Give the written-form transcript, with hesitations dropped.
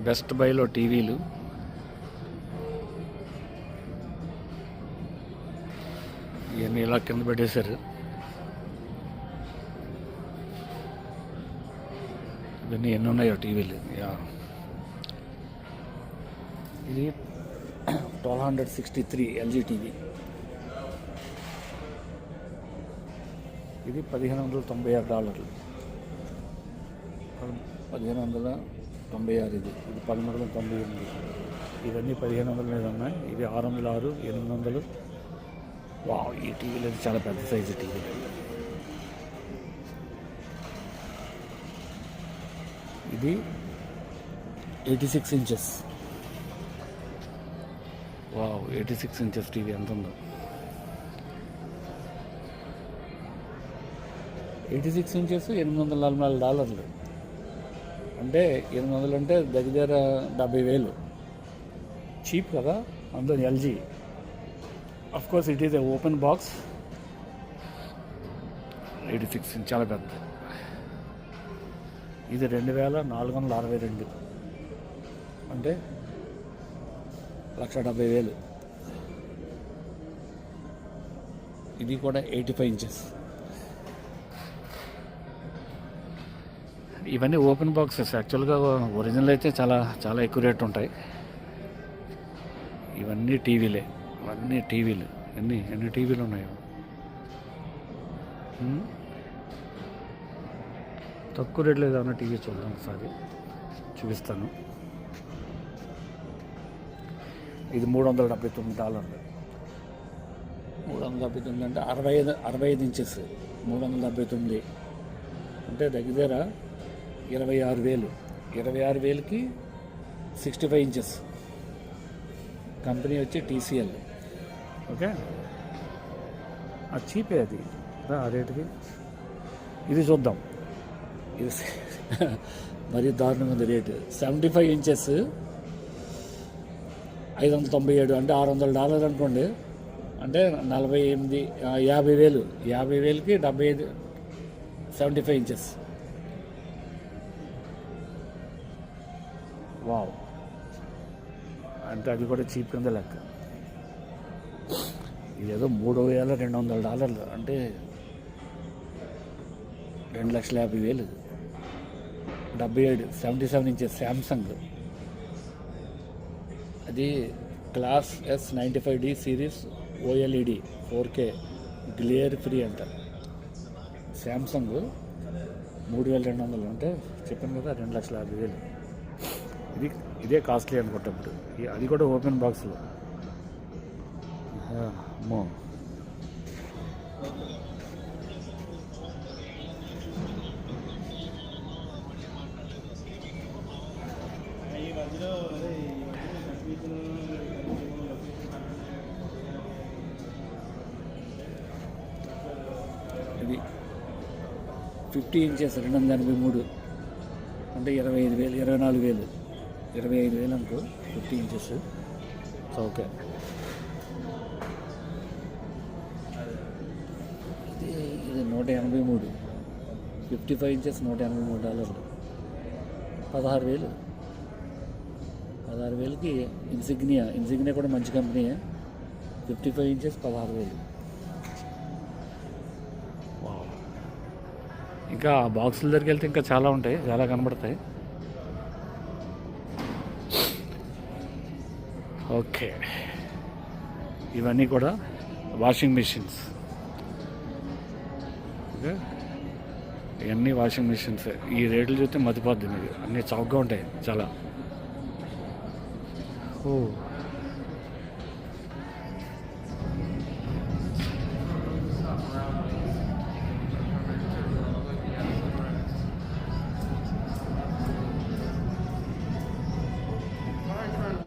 Best బైలో టీవీలు, ఇవన్నీ ఇలా కింద పెట్టేశారు. ఇవన్నీ ఎన్ని ఉన్నాయో టీవీలు. ఇది 1263 ఎల్జీ టీవీ. ఇది $1596. 1596 ఇది 1398. ఇవన్నీ 1500 మీద ఉన్నాయి. ఇవి 606, 800. వావ్, ఈ టీవీలు అయితే చాలా పెద్ద సైజు టీవీలు. ఇది 86 ఇంచెస్. వావ్, 86 ఇంచెస్ టీవీ ఎంత ఉందో. 86 ఇంచెస్ $844. అంటే 800 అంటే దగ్గర 70,000. చీప్ కదా. అందులో LG. Of course it is a open box. 86 inch చాలా పెద్ద. ఇది 2462. అంటే 1,70,000. ఇది కూడా 85 ఇంచెస్. ఇవన్నీ ఓపెన్ బాక్సెస్. యాక్చువల్గా ఒరిజినల్ అయితే చాలా చాలా ఎక్కువ రేట్ ఉంటాయి. ఇవన్నీ టీవీలే. ఎన్ని టీవీలు ఉన్నాయో. తక్కువ రేట్లో ఏదైనా టీవీ చూద్దాం ఒకసారి, చూపిస్తాను. ఇది $379. 379 అంటే 65 ఇంచెస్. 379 అంటే దగ్గర 26,000. 26,000కి 65 ఇంచెస్. కంపెనీ వచ్చి TCL. ఓకే, అది చీపే. అది ఆ రేటుకి ఇది చూద్దాం. ఇది మరీ దారుణంగా ఉంది రేటు. 75 ఇంచెస్ 597 అంటే $600 అనుకోండి. అంటే 48, 50,000. 50,000కి 75, 75 ఇంచెస్. వావ్, అంటే అది కూడా చీప్ కింద లెక్క. ఇదేదో $3,200 అంటే 2,50,000. 77, 77 ఇంచెస్ శాంసంగ్. అది class S95D series OLED 4K glare free అంట. శాంసంగ్ 3,200 అంటే చెప్పాను కదా 2,50,000. ఇదే కాస్ట్లీ అనుకుంటప్పుడు. అది కూడా ఓపెన్ బాక్స్లో. అమ్మో, ఇది 50 ఇంచెస్ 283 అంటే 25,000, 24,000, 25,000 అనుకో. 50 ఇంచెస్. ఓకే, ఇది 183. 55 ఇంచెస్ $183. 16,000. 16,000కి ఇన్సిగ్నియా కూడా మంచి కంపెనీయే. 55 ఇంచెస్ 16,000. ఇంకా బాక్సుల దగ్గరికి వెళ్తే ఇంకా చాలా ఉంటాయి, చాలా కనబడతాయి. ఓకే, ఇవన్నీ కూడా వాషింగ్ మిషన్స్. ఓకే, ఇవన్నీ వాషింగ్ మిషన్స్. ఈ రేట్లు చూస్తే మతిపోద్ది మీకు. అన్నీ చౌకగా ఉంటాయి చాలా. ఓ